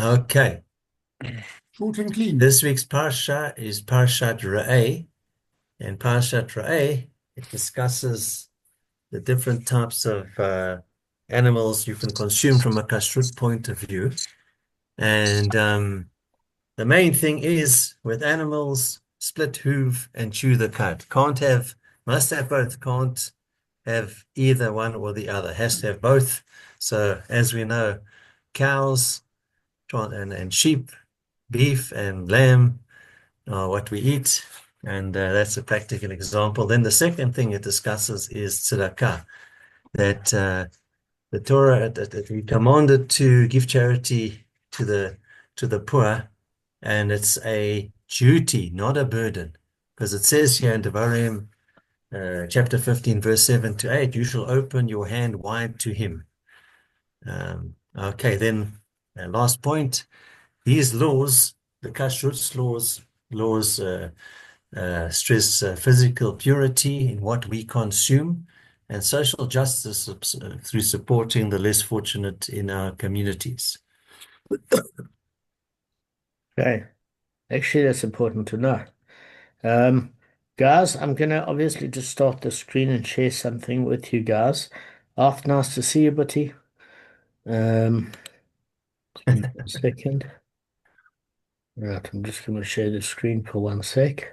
Okay, Short and clean. this week's parsha is Parshat Re'eh, and Parshat Re'eh, it discusses the different types of animals you can consume from a kashrut point of view. And the main thing is with animals, split hoof and chew the cud. Must have both, can't have either one or the other, has to have both. So as we know, cows and sheep, beef and lamb what we eat, and that's a practical example. Then the second thing it discusses is tzedakah, that the Torah that we commanded to give charity to the poor, and it's a duty, not a burden, because it says here in Devarim, chapter 15, verse 7 to 8, you shall open your hand wide to him. Okay, then last point, these laws, the kashrut laws stress physical purity in what we consume and social justice through supporting the less fortunate in our communities. Okay, actually, that's important to know. Um, Guys, I'm gonna obviously just start the screen and share something with you guys. After, nice to see you, buddy. Um, Give me 1 second. Right, I'm just gonna share the screen for 1 sec.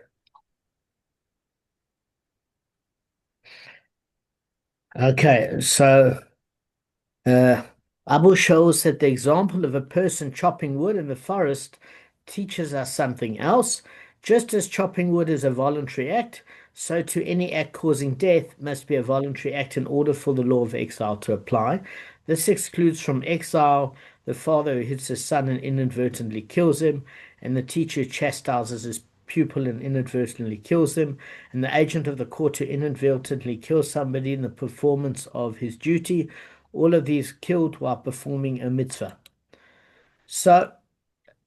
Okay, so Uh, Abu shows that the example of a person chopping wood in the forest teaches us something else. Just as chopping wood is a voluntary act, so to any act causing death must be a voluntary act in order for the law of exile to apply. This excludes from exile the father who hits his son and inadvertently kills him, and the teacher who chastises his pupil and inadvertently kills him, and the agent of the court who inadvertently kills somebody in the performance of his duty, all of these killed while performing a mitzvah. So,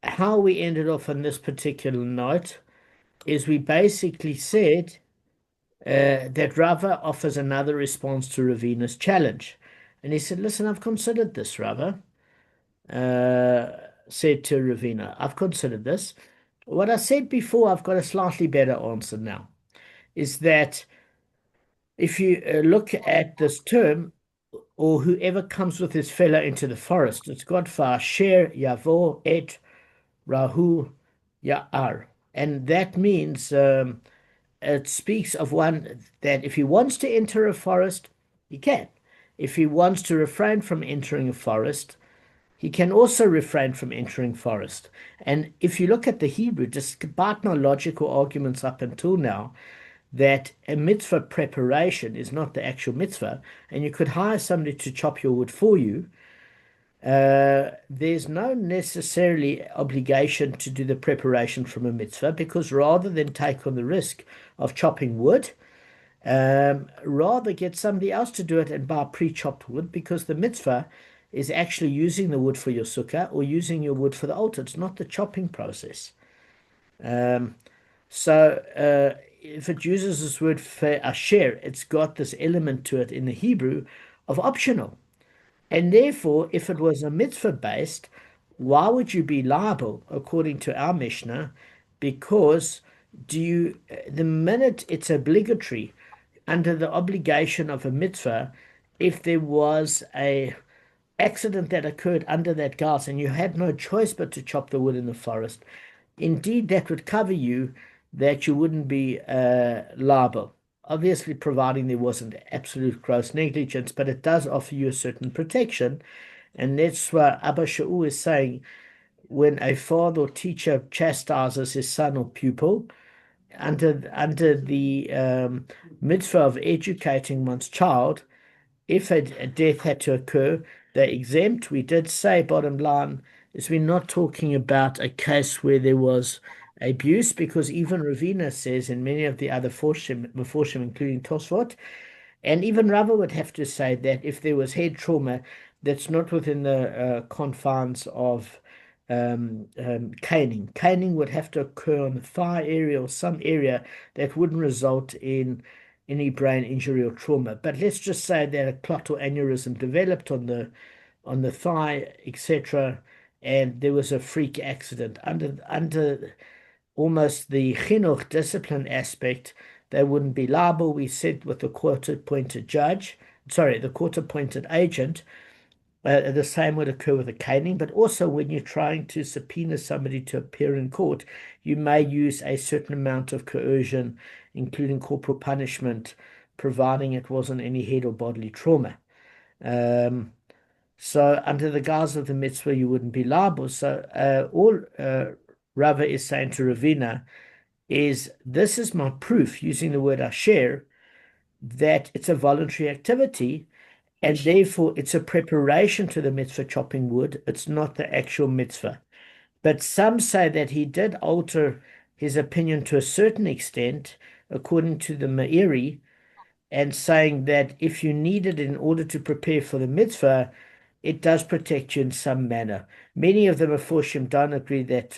how we ended off on this particular note is we basically said that Rava offers another response to Ravina's challenge. And he said, listen, I've considered this, Rava, said to Ravina. I've considered this. What I said before, I've got a slightly better answer now, is that if you look at this term, or whoever comes with his fellow into the forest. It's got Asher, Yavo, Et, Rahu, Ya'ar. And that means it speaks of one that if he wants to enter a forest, he can. If he wants to refrain from entering a forest, he can also refrain from entering forest. And if you look at the Hebrew, despite my logical arguments up until now, that a mitzvah preparation is not the actual mitzvah, and you could hire somebody to chop your wood for you, there's no necessarily obligation to do the preparation from a mitzvah because rather than take on the risk of chopping wood, rather get somebody else to do it and buy pre-chopped wood because the mitzvah is actually using the wood for your sukkah or using your wood for the altar. It's not the chopping process. Um, so if it uses this word for asher, it's got this element to it in the Hebrew of optional. And therefore, if it was a mitzvah based, why would you be liable according to our Mishnah? Because the minute it's obligatory under the obligation of a mitzvah, if there was a accident that occurred under that gas and you had no choice but to chop the wood in the forest, indeed that would cover you that you wouldn't be liable. Obviously, providing there wasn't absolute gross negligence, but it does offer you a certain protection. And that's what Abba Shaul is saying when a father or teacher chastises his son or pupil under the mitzvah of educating one's child, if a death had to occur, they're exempt. We did say, bottom line, is we're not talking about a case where there was abuse, because even Ravina says in many of the other Meforshim, including Tosfot, and even Rava would have to say that if there was head trauma, that's not within the confines of caning. Caning would have to occur on the thigh area or some area that wouldn't result in any brain injury or trauma. But let's just say that a clot or aneurysm developed on the thigh, etc., and there was a freak accident under almost the chinuch discipline aspect, they wouldn't be liable. We said with the court-appointed judge, sorry, the court-appointed agent, the same would occur with a caning, but also when you're trying to subpoena somebody to appear in court, you may use a certain amount of coercion, including corporal punishment, providing it wasn't any head or bodily trauma. So under the guise of the mitzvah, you wouldn't be liable. So all Rava is saying to Ravina is, this is my proof, using the word asher, that it's a voluntary activity, and therefore it's a preparation to the mitzvah chopping wood. It's not the actual mitzvah. But some say that he did alter his opinion to a certain extent, according to the Meiri, and saying that if you need it in order to prepare for the mitzvah, it does protect you in some manner. Many of the Meforshim don't agree that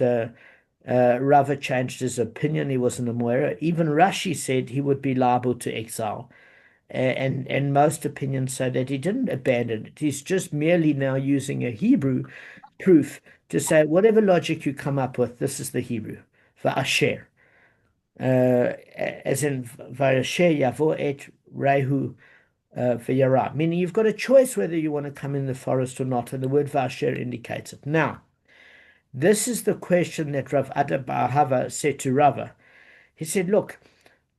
Rava changed his opinion. He wasn't a Moira. Even Rashi said he would be liable to exile. And most opinions say that he didn't abandon it. He's just merely now using a Hebrew proof to say whatever logic you come up with, this is the Hebrew for asher. As in vayasher yavo et rehu v'yara, meaning you've got a choice whether you want to come in the forest or not, and the word v'asher indicates it. Now, this is the question that Rav Ada bar Ahavah said to Rava. He said, look,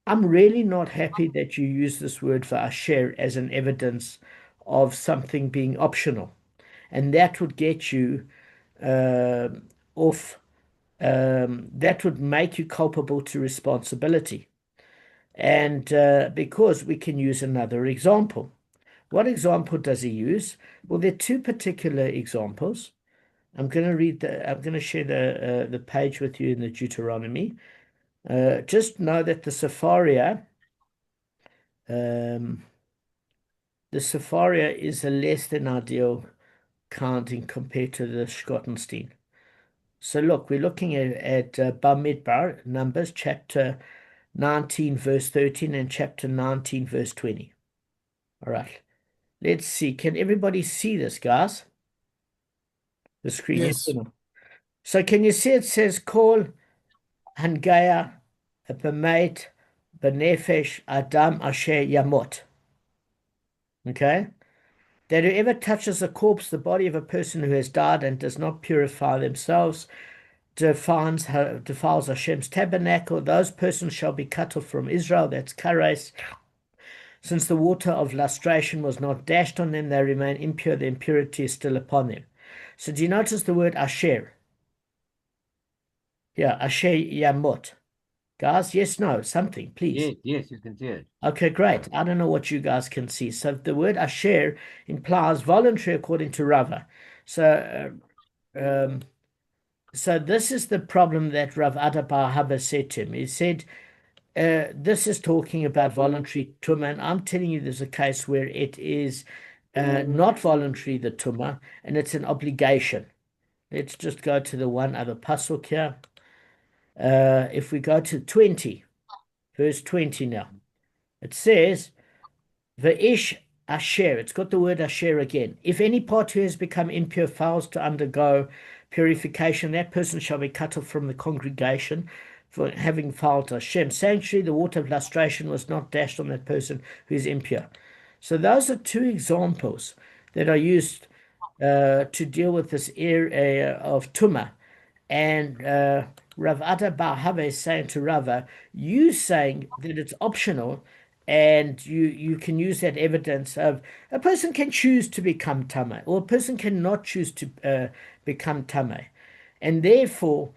I'm really not happy that you use this word for asher as an evidence of something being optional. And that would get you off, that would make you culpable to responsibility. And because we can use another example. What example does he use? Well, there are two particular examples. I'm going to share the page with you in the Deuteronomy. Just know that the Sepharia is a less than ideal counting compared to the Schottenstein. So look, we're looking at Bamidbar, Numbers, chapter 19, verse 13, and chapter 19, verse 20. All right, let's see. Can everybody see this, guys? The screen. Yes. So can you see it says, Call Hangaya, B'meit, B'nefesh, Adam, Asher, Yamot. Okay? That whoever touches a corpse, the body of a person who has died and does not purify themselves, defiles Hashem's tabernacle, those persons shall be cut off from Israel. That's kares. Since the water of lustration was not dashed on them, they remain impure. The impurity is still upon them. So do you notice the word asher? Yeah, asher yamot. Guys, yes, no, something, please. Yes, you can see it. Okay, great. I don't know what you guys can see. So the word asher implies voluntary according to Rava. So this is the problem that Rav Ada bar Ahavah said to him. He said, this is talking about voluntary tumah, and I'm telling you there's a case where it is not voluntary, the tumah, and it's an obligation. Let's just go to the one other pasuk here. If we go to 20, verse 20 now, it says, Ve'ish asher, it's got the word asher again. If any part who has become impure fails to undergo purification, that person shall be cut off from the congregation for having fouled Hashem's sanctuary. The water of lustration was not dashed on that person who is impure. So those are two examples that are used to deal with this area of tumah. And Rav Ada bar Ahavah is saying to Rava, you saying that it's optional, and you can use that evidence of a person can choose to become tameh, or a person cannot choose to become tameh. And therefore,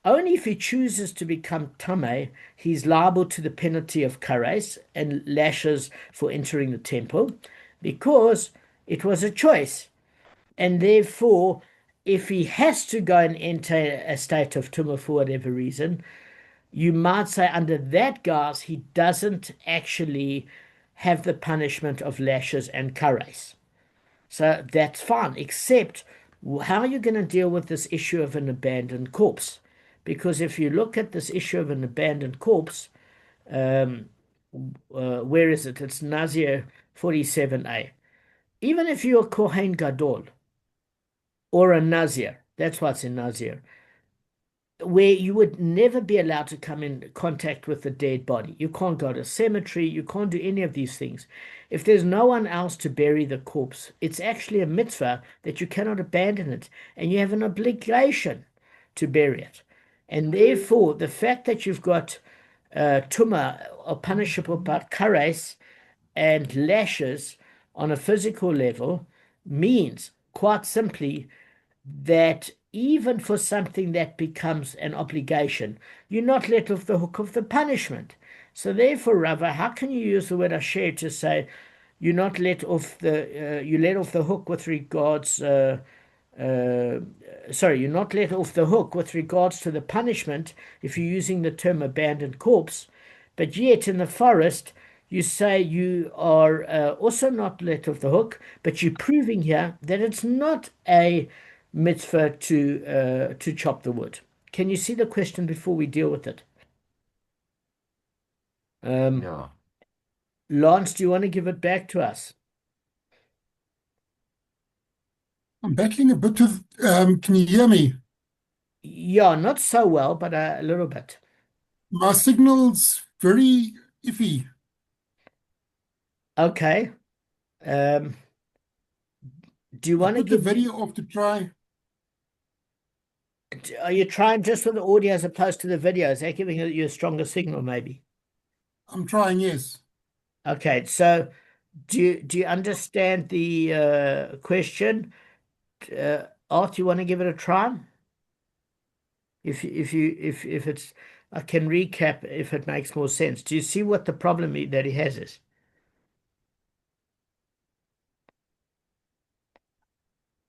only if he chooses to become tameh, he's liable to the penalty of kares and lashes for entering the temple, because it was a choice. And therefore, if he has to go and enter a state of tumah for whatever reason, you might say under that guise, he doesn't actually have the punishment of lashes and kares. So that's fine, except how are you going to deal with this issue of an abandoned corpse? Because if you look at this issue of an abandoned corpse, where is it? It's Nazir 47a. Even if you're a Kohen Gadol or a Nazir, That's what's in Nazir, where you would never be allowed to come in contact with the dead body. You can't go to a cemetery, you can't do any of these things. If there's no one else to bury the corpse, it's actually a mitzvah that you cannot abandon it, and you have an obligation to bury it. And therefore, the fact that you've got tuma or punishable but kares and lashes on a physical level means quite simply that even for something that becomes an obligation, you're not let off the hook of the punishment. So therefore, Rava, how can you use the word asher to say you're not let off the you let off the hook with regards uh, sorry, you're not let off the hook with regards to the punishment if you're using the term abandoned corpse, but yet in the forest you say you are also not let off the hook, but you're proving here that it's not a mitzvah to chop the wood. Can you see the question before we deal with it? Yeah. Lance, do you want to give it back to us? I'm battling a bit with, can you hear me? Yeah, not so well, but a little bit. My signal's very iffy. Okay. Um, do you I want to put the give me? video off to try. Are you trying just with the audio as opposed to the video? Is that giving you a stronger signal, maybe? I'm trying, yes. Okay, so do you understand the question? Art, you want to give it a try? If it's, I can recap if it makes more sense. Do you see what the problem that he has is?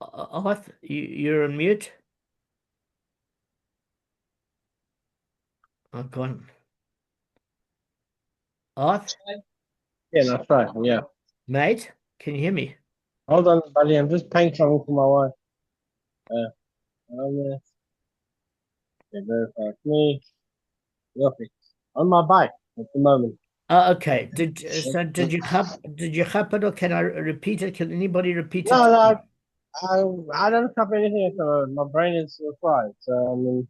Art, you're on mute. Oh, gone. Art, Yeah, that's right. Yeah. mate, can you hear me? Hold on, buddy. I'm just paying something for my wife. Yeah, verify me. Lovely. On my bike at the moment. Oh, okay. Did you have it or can I repeat it? Can anybody repeat it? No, no, I don't have anything at the moment. My brain is fried. So, I mean,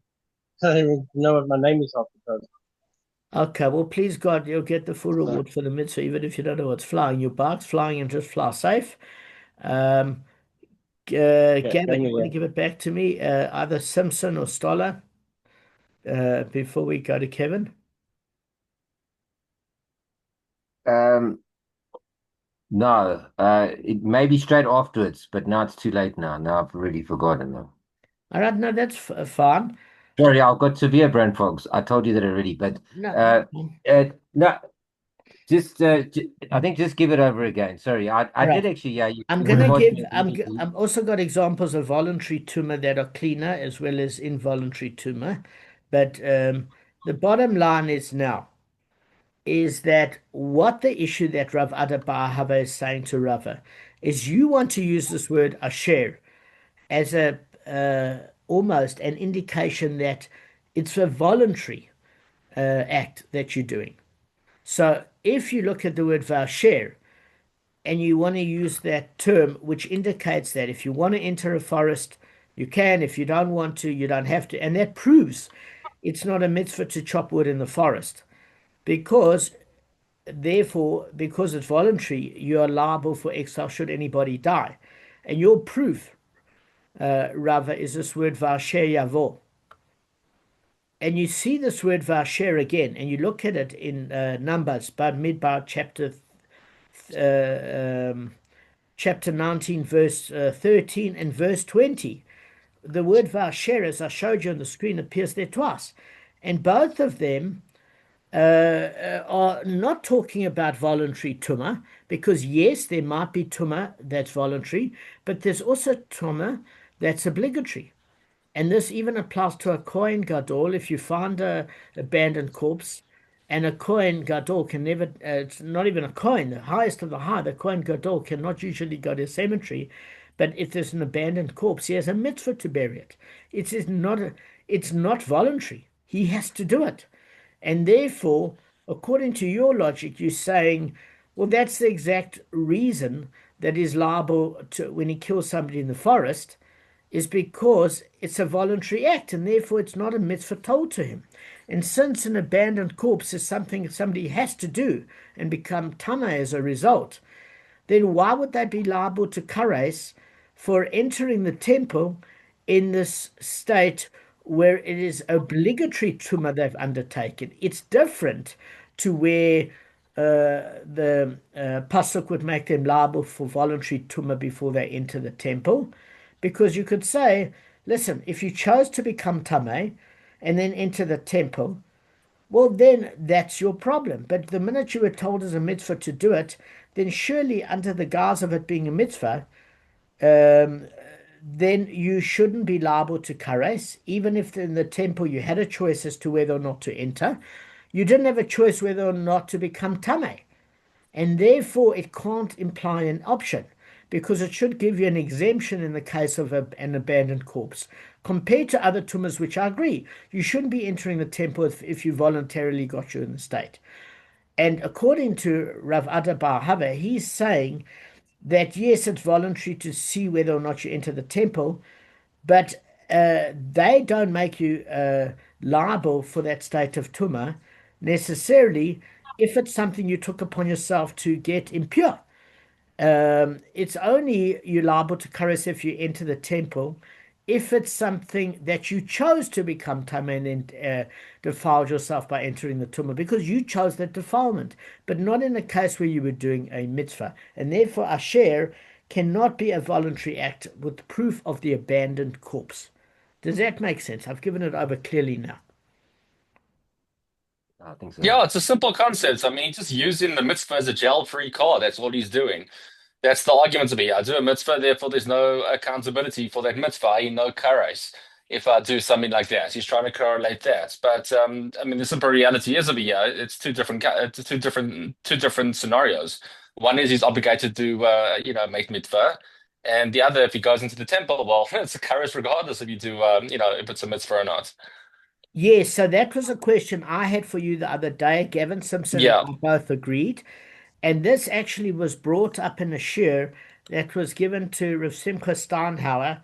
I don't even know what my name is off the top. Okay, well, please God, you'll get the full reward for the mitzvah, even if you don't know what's flying. Your bike's flying and just fly safe. Um, Yeah, Gavin, thank you want to you. give it back to me? Either Simpson or Stoller, before we go to Kevin. Um, no, it may be straight afterwards, but now it's too late now. Now I've really forgotten now. All right, no, that's fine. Sorry, I've got severe brain fogs. I told you that already, but No, uh, no, I think just give it over again. Sorry, I all right. did actually. Yeah, I'm when gonna it was give. me immediately. I'm also got examples of voluntary tumor that are cleaner as well as involuntary tumor, but the bottom line is now is that what the issue that Rav Ada bar Ahavah is saying to Rava is you want to use this word asher as a almost an indication that it's a voluntary act that you're doing. So if you look at the word vasher and you want to use that term, which indicates that if you want to enter a forest, you can. If you don't want to, you don't have to. And that proves it's not a mitzvah to chop wood in the forest because therefore, because it's voluntary, you are liable for exile should anybody die. And your proof, Rava, is this word vasher yavo. And you see this word vasher again, and you look at it in Numbers, but Midbar chapter 19, verse 13 and verse 20. The word vasher, as I showed you on the screen, appears there twice. And both of them are not talking about voluntary tumah, because yes, there might be tumah that's voluntary, but there's also tumah that's obligatory. And this even applies to a Kohen Gadol. If you find a abandoned corpse, and a Kohen Gadol can never, it's not even a Kohen, the highest of the high, the Kohen Gadol cannot usually go to a cemetery. But if there's an abandoned corpse, he has a mitzvah to bury it. It's not voluntary. He has to do it. And therefore, according to your logic, you're saying, well, that's the exact reason that is liable to when he kills somebody in the forest is because it's a voluntary act and therefore it's not a mitzvah told to him. And since an abandoned corpse is something somebody has to do and become tamei as a result, then why would they be liable to kares for entering the temple in this state where it is obligatory tumah they've undertaken? It's different to where the pasuk would make them liable for voluntary tumah before they enter the temple, because you could say, listen, if you chose to become tamei and then enter the temple, well, then that's your problem. But the minute you were told as a mitzvah to do it, then surely under the guise of it being a mitzvah, um, then you shouldn't be liable to kares, even if in the temple you had a choice as to whether or not to enter. You didn't have a choice whether or not to become tamei, and therefore it can't imply an option because it should give you an exemption in the case of an abandoned corpse. Compared to other tumas, which I agree, you shouldn't be entering the temple if you voluntarily got you in the state. And according to Rav Ada bar Ahavah, he's saying that yes, it's voluntary to see whether or not you enter the temple, but they don't make you liable for that state of tumah necessarily if it's something you took upon yourself to get impure. It's only you're liable to kares if you enter the temple if it's something that you chose to become tamei and then defiled yourself by entering the tumah because you chose that defilement, but not in a case where you were doing a mitzvah. And therefore, asher cannot be a voluntary act with proof of the abandoned corpse. Does that make sense? I've given it over clearly now. I think so. Yeah, it's a simple concept. I mean, he's just using the mitzvah as a jail-free card. That's all he's doing. That's the argument to be. I do a mitzvah, therefore there's no accountability for that mitzvah, i.e. no kares. If I do something like that, he's trying to correlate that. But I mean, the simple reality is over here, it's two different scenarios. One is he's obligated to make mitzvah, and the other, if he goes into the temple, well, it's a kares regardless if you do if it's a mitzvah or not. Yes, so that was a question I had for you the other day. Gavin Simpson and Yeah. I both agreed. And this actually was brought up in a shir that was given to Rav Simcha Steinhauer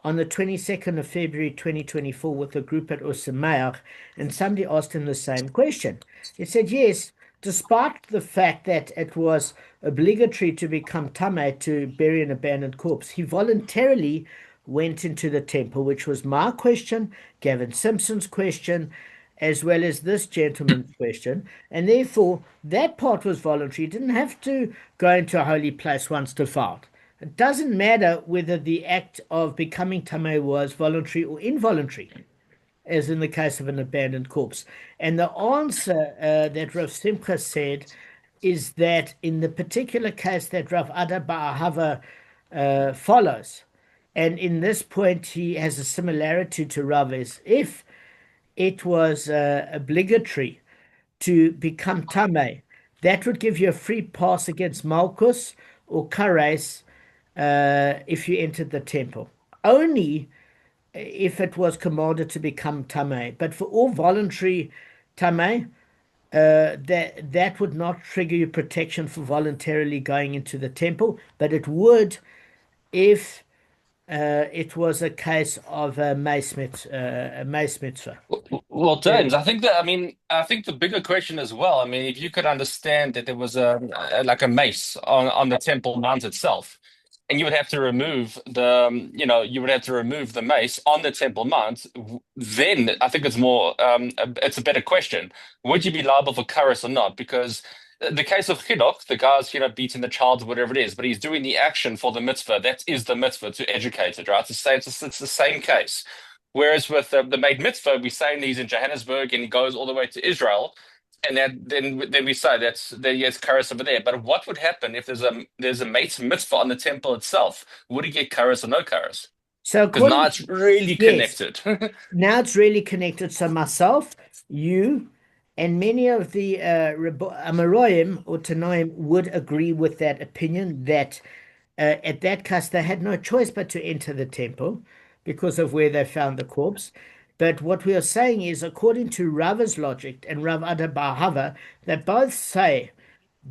on the 22nd of February 2024 with a group at Osameach, and somebody asked him the same question. He said, yes, despite the fact that it was obligatory to become tamei to bury an abandoned corpse, he voluntarily went into the temple, which was my question, Gavin Simpson's question, as well as this gentleman's question, and therefore that part was voluntary. He didn't have to go into a holy place once defiled. It doesn't matter whether the act of becoming tamei was voluntary or involuntary, as in the case of an abandoned corpse. And the answer that Rav Simcha said is that in the particular case that Rav Ada bar Ahavah follows, and in this point he has a similarity to Rav, is if it was obligatory to become tamei, that would give you a free pass against Malchus or Kares if you entered the temple. Only if it was commanded to become tamei. But for all voluntary tamei, that would not trigger your protection for voluntarily going into the temple, but it would if it was a case of a mace mitzvah. Well, James, I think the bigger question as well. I mean, if you could understand that there was like a mace on the Temple Mount itself, and you would have to remove the mace on the Temple Mount, then I think it's more it's a better question. Would you be liable for kares or not? Because the case of chinuch, the guy's beating the child or whatever it is, but he's doing the action for the mitzvah. That is the mitzvah to educate it, right? It's the same case. Whereas with the Maid Mitzvah, we're saying he's in Johannesburg and he goes all the way to Israel, and then we say that he has kares over there. But what would happen if there's a Maid Mitzvah on the temple itself? Would he get kares or no kares? So Because now it's really connected. Now it's really connected. So myself, you, and many of the Amoraim or Tanoim would agree with that opinion that at that case they had no choice but to enter the temple because of where they found the corpse. But what we are saying is, according to Rava's logic and Rav Ada bar Ahavah, they both say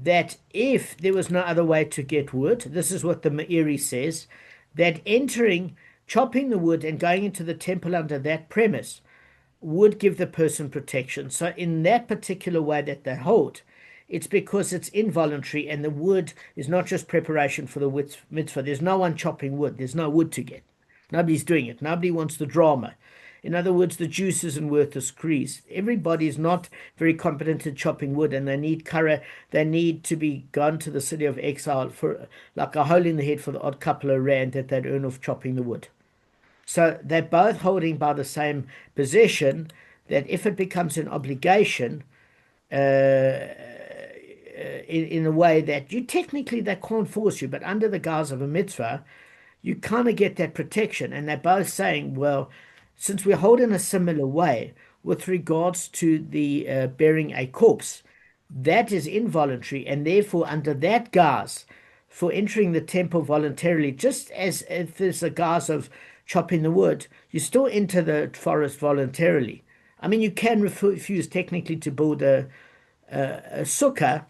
that if there was no other way to get wood, this is what the Meiri says, that entering chopping the wood and going into the temple under that premise would give the person protection. So in that particular way that they hold, it's because it's involuntary and the wood is not just preparation for the mitzvah. There's no one chopping wood. There's no wood to get. Nobody's doing it. Nobody wants the drama. In other words, the juice isn't worth the squeeze. Everybody is not very competent at chopping wood, and they need kara. They need to be gone to the city of exile for like a hole in the head for the odd couple of rand that they'd earn off chopping the wood. So they're both holding by the same position that if it becomes an obligation, in a way that you technically they can't force you, but under the guise of a mitzvah, you kind of get that protection. And they're both saying, well, since we hold in a similar way with regards to the burying a corpse, that is involuntary, and therefore under that guise, for entering the temple voluntarily, just as if there's a guise of chopping the wood, you still enter the forest voluntarily. I mean, you can refuse technically to build a sukkah.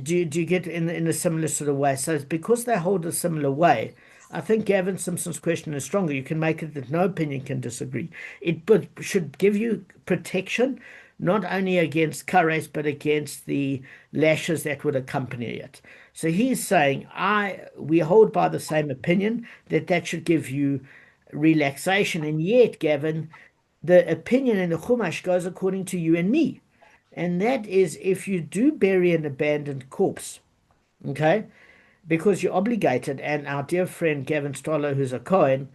Do you get in a similar sort of way? So it's because they hold a similar way. I think Gavin Simpson's question is stronger. You can make it that no opinion can disagree. It should give you protection, not only against kares, but against the lashes that would accompany it. So he's saying, we hold by the same opinion that should give you relaxation. And yet, Gavin, the opinion in the Chumash goes according to you and me. And that is if you do bury an abandoned corpse, okay, because you're obligated, and our dear friend Gavin Stoller, who's a Cohen,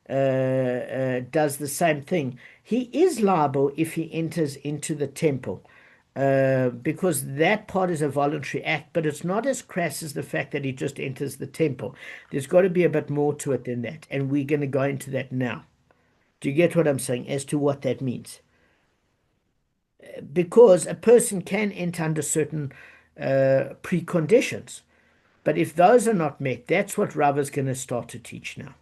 does the same thing. He is liable if he enters into the temple, because that part is a voluntary act, but it's not as crass as the fact that he just enters the temple. There's got to be a bit more to it than that, and we're going to go into that now. Do you get what I'm saying as to what that means? Because a person can enter under certain preconditions. But if those are not met, that's what Rava's going to start to teach now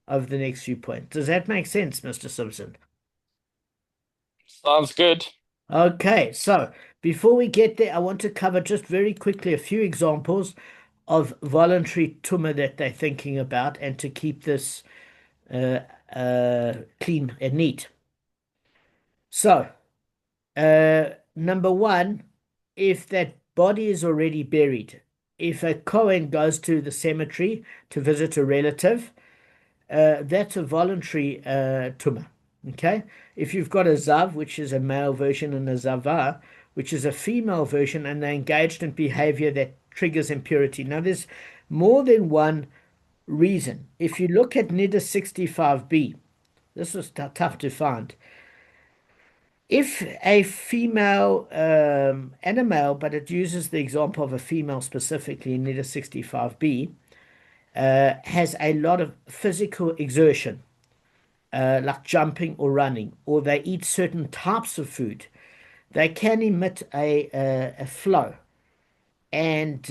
over the next few points. Does that make sense, Mr. Simpson? Sounds good. Okay, so before we get there, I want to cover just very quickly a few examples of voluntary tumah that they're thinking about, and to keep this clean and neat. So, number one, if that body is already buried, if a Kohen goes to the cemetery to visit a relative, that's a voluntary tumah. Okay? If you've got a zav, which is a male version, and a zava, which is a female version, and they're engaged in behavior that triggers impurity. Now, there's more than one reason. If you look at Nida 65b, this was tough to find. If a female and a male, but it uses the example of a female specifically in Nida 65b, has a lot of physical exertion, like jumping or running, or they eat certain types of food, they can emit a flow. And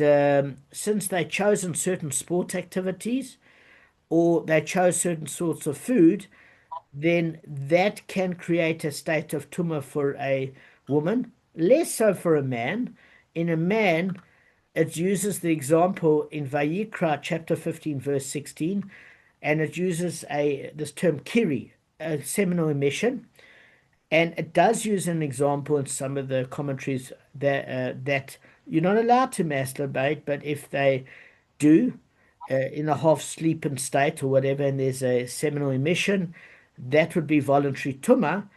since they chosen certain sport activities, or they chose certain sorts of food, then that can create a state of tumah for a woman, less so for a man. In a man, it uses the example in Vayikra chapter 15 verse 16, and it uses this term kiri, a seminal emission, and it does use an example in some of the commentaries that you're not allowed to masturbate, but if they do in a half sleeping state or whatever, and there's a seminal emission, that would be voluntary tumah,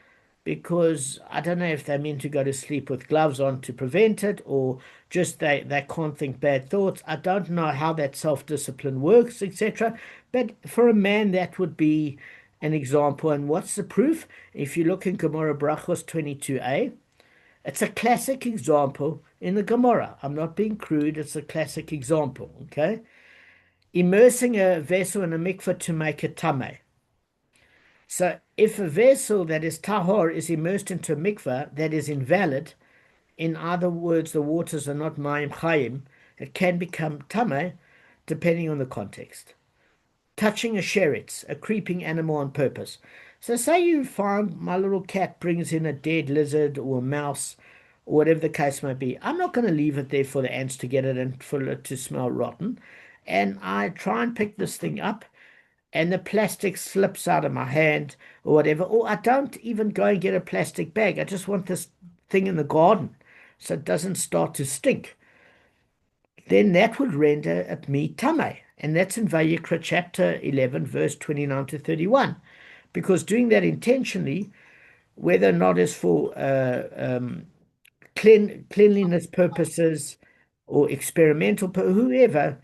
because I don't know if they're meant to go to sleep with gloves on to prevent it, or just they can't think bad thoughts. I don't know how that self-discipline works, etc. But for a man, that would be an example. And what's the proof? If you look in Gemara Brachos 22a, it's a classic example in the Gemara. I'm not being crude, it's a classic example, okay? Immersing a vessel in a mikveh to make it tameh. So if a vessel that is tahor is immersed into a mikveh that is invalid, in other words, the waters are not mayim chayim, it can become tameh depending on the context. Touching a sheretz, a creeping animal on purpose. So say you find my little cat brings in a dead lizard or a mouse, or whatever the case may be. I'm not going to leave it there for the ants to get it and for it to smell rotten. And I try and pick this thing up, and the plastic slips out of my hand or whatever, or I don't even go and get a plastic bag. I just want this thing in the garden so it doesn't start to stink. Then that would render me tame. And that's in Vayikra chapter 11, verse 29 to 31. Because doing that intentionally, whether or not it's for cleanliness purposes or experimental, whoever,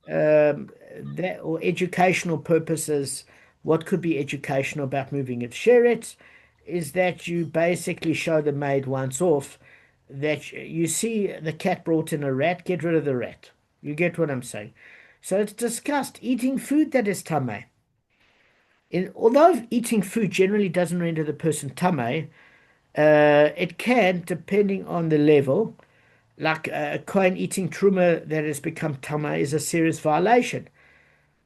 that or educational purposes, what could be educational about moving of sherets is that you basically show the maid once off that you see the cat brought in a rat, get rid of the rat. You get what I'm saying? So it's discussed eating food that is tame. Although eating food generally doesn't render the person tame, it can, depending on the level. Like a Kohen eating truma that has become tama is a serious violation.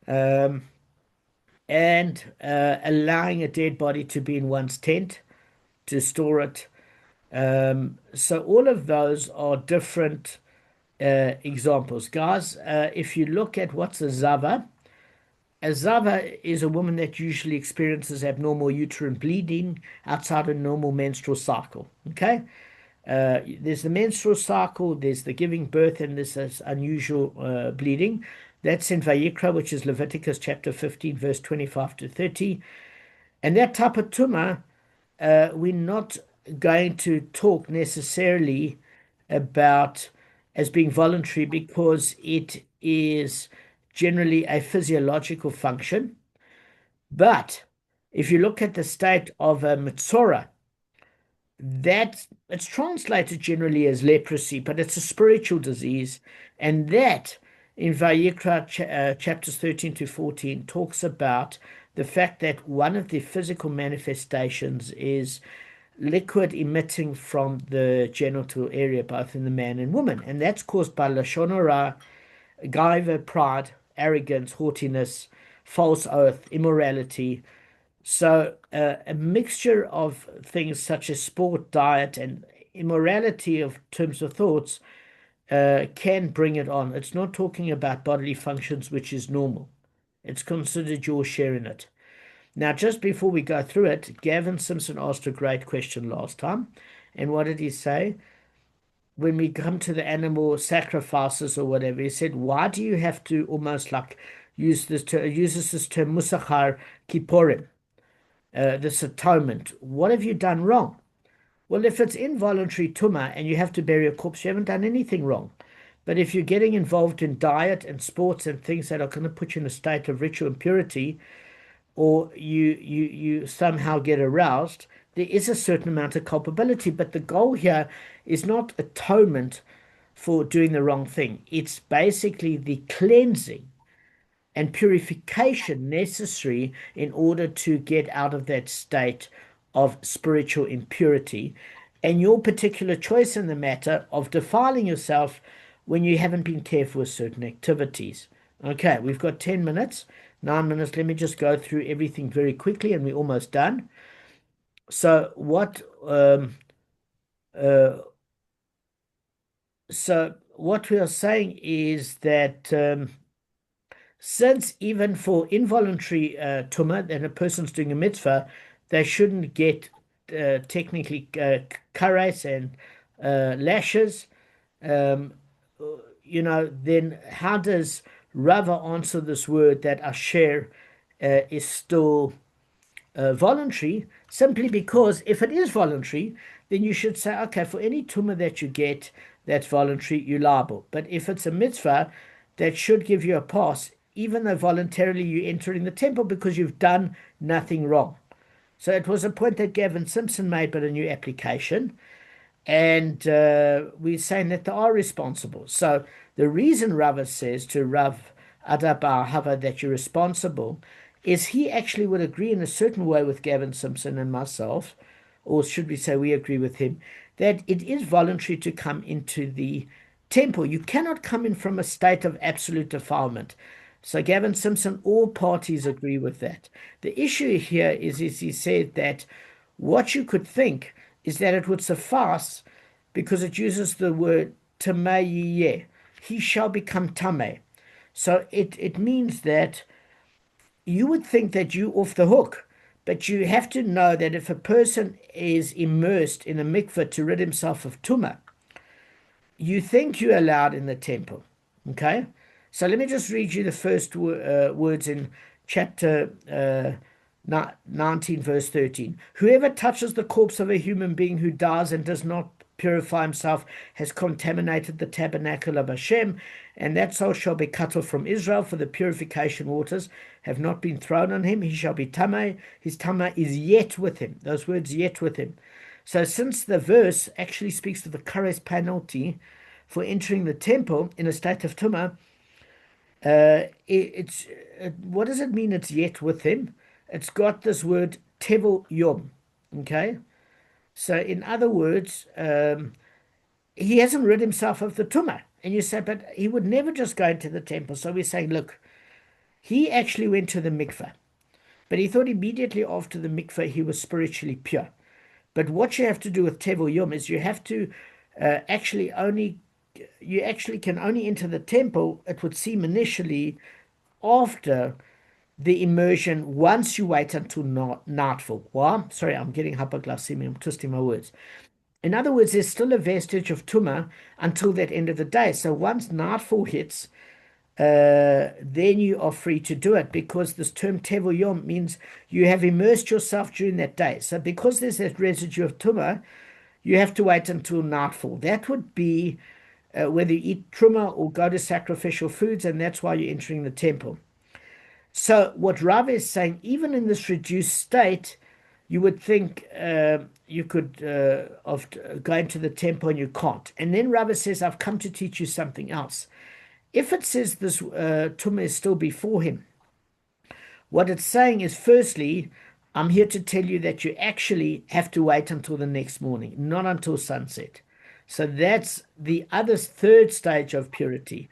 And allowing a dead body to be in one's tent to store it. So all of those are different examples. Guys, if you look at what's a zava is a woman that usually experiences abnormal uterine bleeding outside a normal menstrual cycle. Okay? There's the menstrual cycle, there's the giving birth, and there's this unusual bleeding. That's in Vayikra, which is Leviticus chapter 15, verse 25 to 30. And that type of tumah, we're not going to talk necessarily about as being voluntary because it is generally a physiological function. But if you look at the state of a mitzorah, that it's translated generally as leprosy, but it's a spiritual disease, and that in Vayikra chapters 13 to 14 talks about the fact that one of the physical manifestations is liquid emitting from the genital area, both in the man and woman, and that's caused by lashon hara, gaiva, pride, arrogance, haughtiness, false oath, immorality. So a mixture of things such as sport, diet, and immorality of terms of thoughts can bring it on. It's not talking about bodily functions, which is normal. It's considered your share in it. Now, just before we go through it, Gavin Simpson asked a great question last time. And what did he say? When we come to the animal sacrifices or whatever, he said, why do you have to almost like uses this term musachar kipporim? This atonement. What have you done wrong? Well, if it's involuntary tumah and you have to bury a corpse, you haven't done anything wrong. But if you're getting involved in diet and sports and things that are going to put you in a state of ritual impurity, or you somehow get aroused, there is a certain amount of culpability. But the goal here is not atonement for doing the wrong thing. It's basically the cleansing and purification necessary in order to get out of that state of spiritual impurity, and your particular choice in the matter of defiling yourself when you haven't been careful with certain activities. Okay, we've got 10 minutes, 9 minutes. Let me just go through everything very quickly and we're almost done. So what we are saying is that since even for involuntary tumah, that a person's doing a mitzvah, they shouldn't get technically kares and lashes. Then how does Rava answer this word that asher is still voluntary? Simply because if it is voluntary, then you should say, okay, for any tumah that you get that's voluntary, you're liable. But if it's a mitzvah, that should give you a pass, even though voluntarily you enter in the temple because you've done nothing wrong. So it was a point that Gavin Simpson made, but a new application. And we're saying that they are responsible. So the reason Rava says to Rav Ahavah that you're responsible is he actually would agree in a certain way with Gavin Simpson and myself, or should we say we agree with him, that it is voluntary to come into the temple. You cannot come in from a state of absolute defilement. So Gavin Simpson, all parties agree with that. The issue here is he said that what you could think is that it would suffice because it uses the word tameh, he shall become tameh. So it means that you would think that you're off the hook, but you have to know that if a person is immersed in a mikveh to rid himself of tumah, you think you're allowed in the temple. Okay? So let me just read you the first words in chapter 19, verse 13. Whoever touches the corpse of a human being who dies and does not purify himself has contaminated the tabernacle of Hashem, and that soul shall be cut off from Israel, for the purification waters have not been thrown on him. He shall be tameh. His tameh is yet with him. Those words, yet with him. So since the verse actually speaks of the kares penalty for entering the temple in a state of tumah, what does it mean it's yet with him? It's got this word tevel yom. Okay? So in other words, he hasn't rid himself of the tumah. And you say, but he would never just go into the temple. So we're saying, look, he actually went to the mikveh, but he thought immediately after the mikveh he was spiritually pure. But what you have to do with tevel yom is you have to actually can only enter the temple, it would seem initially, after the immersion, once you wait until nightfall. Well, sorry, I'm getting hypoglycemia, I'm twisting my words. In other words, there's still a vestige of tumah until that end of the day. So once nightfall hits, then you are free to do it, because this term tevel yom means you have immersed yourself during that day. So because there's that residue of tumah, you have to wait until nightfall. That would be whether you eat truma or go to sacrificial foods, and that's why you're entering the temple. So what Rava is saying, even in this reduced state, you would think you could go into the temple, and you can't. And then Rava says, I've come to teach you something else. If it says this tumah is still before him, what it's saying is, firstly, I'm here to tell you that you actually have to wait until the next morning, not until sunset. So that's the other third stage of purity,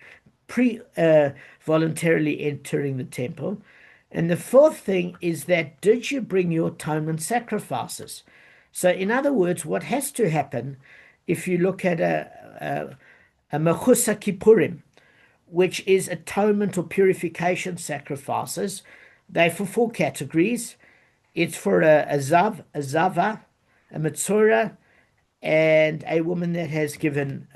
voluntarily entering the temple. And the fourth thing is that, did you bring your atonement sacrifices? So in other words, what has to happen, if you look at a Makkos daf 8a3, which is atonement or purification sacrifices, they're for four categories. It's for a zav, a zava, a metzora, and a woman that has given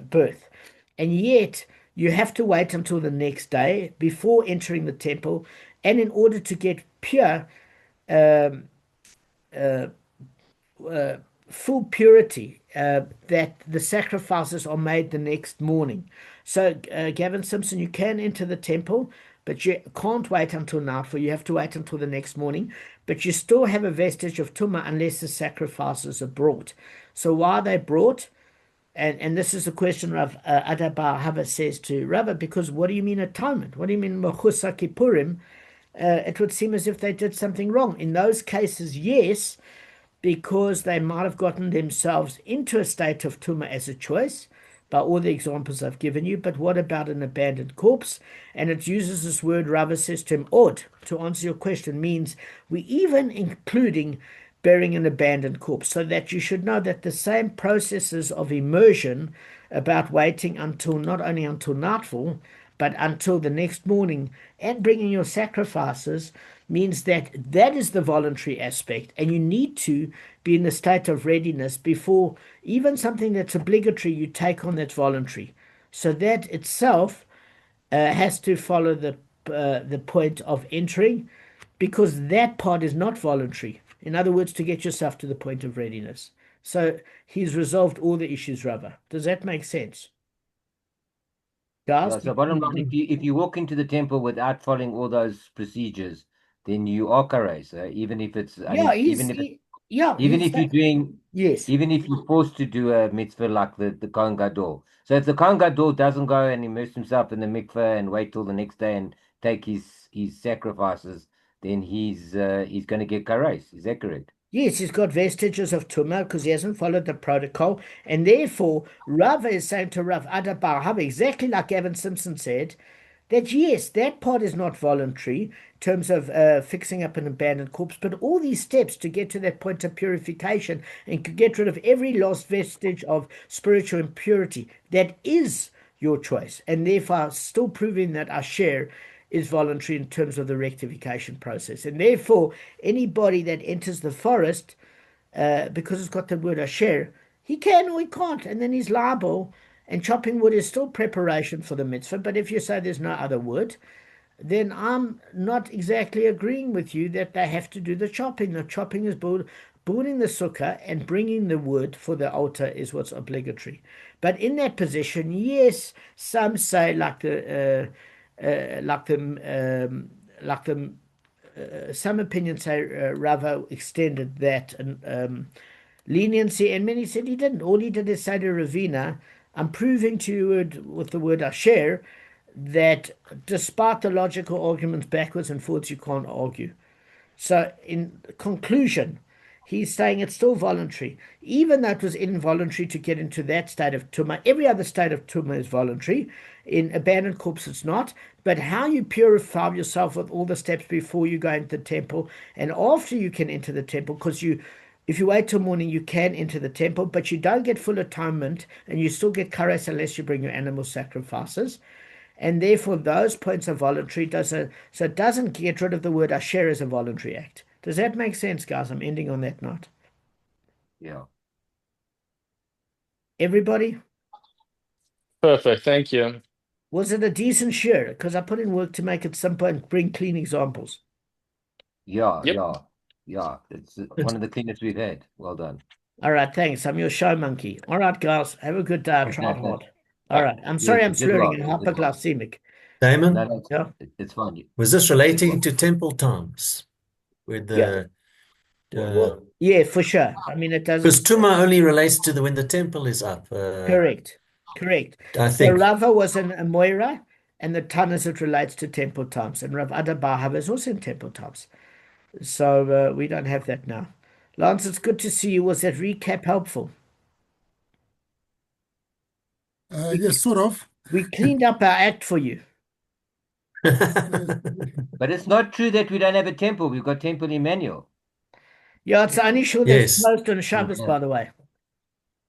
birth. And yet, you have to wait until the next day before entering the temple. And in order to get pure, full purity, that the sacrifices are made the next morning. So, Gavin Simpson, you can enter the temple, but you can't wait until nightfall. You have to wait until the next morning. But you still have a vestige of tumah unless the sacrifices are brought. So why are they brought? And this is the question of Ahavah says to Rava, because what do you mean atonement? What do you mean Makkos daf 8a3? It would seem as if they did something wrong. In those cases, yes, because they might have gotten themselves into a state of tumah as a choice, by all the examples I've given you. But what about an abandoned corpse? And it uses this word, Rava says to him, od, to answer your question, means we even including burying an abandoned corpse, so that you should know that the same processes of immersion about waiting until, not only until nightfall, but until the next morning, and bringing your sacrifices, means that that is the voluntary aspect, and you need to be in a state of readiness before even something that's obligatory you take on that's voluntary. So that itself has to follow the point of entering, because that part is not voluntary. In other words, to get yourself to the point of readiness. So he's resolved all the issues, Rava. Does that make sense? Guys? So bottom line, if you walk into the temple without following all those procedures, then you are kares, even if it's even if you're doing yes, even if you're forced to do a mitzvah like the Kohen Gadol. So if the Kohen Gadol doesn't go and immerse himself in the mikveh and wait till the next day and take his sacrifices, then he's going to get kares. Is that correct? yes, he's got vestiges of tumah because he hasn't followed the protocol, and therefore Rava is saying to Rav Ahavah, exactly like Gavin Simpson said, that yes, that part is not voluntary in terms of fixing up an abandoned corpse, but all these steps to get to that point of purification and to get rid of every last vestige of spiritual impurity, that is your choice, and therefore still proving that Asher is voluntary in terms of the rectification process. And therefore, anybody that enters the forest, because it's got the word asher, he can or he can't, and then he's liable. And chopping wood is still preparation for the mitzvah. But if you say there's no other wood, then I'm not exactly agreeing with you that they have to do the chopping. The chopping is building the sukkah and bringing the wood for the altar is what's obligatory. But in that position, yes, some say some opinions say Rava extended that leniency, and many said he didn't. All he did is say to Ravina, I'm proving to you with the word asher that despite the logical arguments backwards and forwards, you can't argue. So in conclusion, he's saying it's still voluntary. Even though it was involuntary to get into that state of tumah, every other state of tumah is voluntary. In abandoned corpse, it's not. But how you purify yourself with all the steps before you go into the temple and after you can enter the temple, because if you wait till morning, you can enter the temple, but you don't get full atonement and you still get kares unless you bring your animal sacrifices. And therefore, those points are voluntary. So it doesn't get rid of the word asher as a voluntary act. Does that make sense, guys? I'm ending on that note. Yeah. Everybody? Perfect. Thank you. Was it a decent share? Because I put in work to make it simple and bring clean examples. Yeah, Yep. yeah. It's one of the cleanest we've had. Well done. All right, thanks. I'm your show monkey. All right, guys. Have a good day. I tried hard. All right. I'm sorry I'm You did slurring well. and hypoglycemic. Damon, No, Yeah. it's fine. was this relating to temple times? With the Well, yeah, for sure. I mean, it because doesn't. Tuma only relates to when the temple is up. Correct. I So think. Rava was in a Moira, and the ton as it relates to temple times. And Rav Ada Bahava is also in temple times. So we don't have that now. Lance, it's good to see you. Was that recap helpful? Yes, sort of. We cleaned up our act for you. But it's not true that we don't have a temple. We've got Temple Emmanuel. Yeah, it's the only show that's Yes. closed on Shabbos, by the way.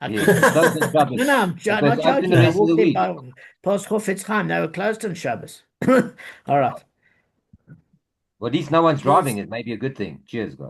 Yes, it's closed on Shabbos. No, I'm But not it's open joking. the I rest of walked the there week. past Chofetz Chaim. They were closed on Shabbos. All right. Well, at least no one's driving. It may be a good thing. Cheers, guys.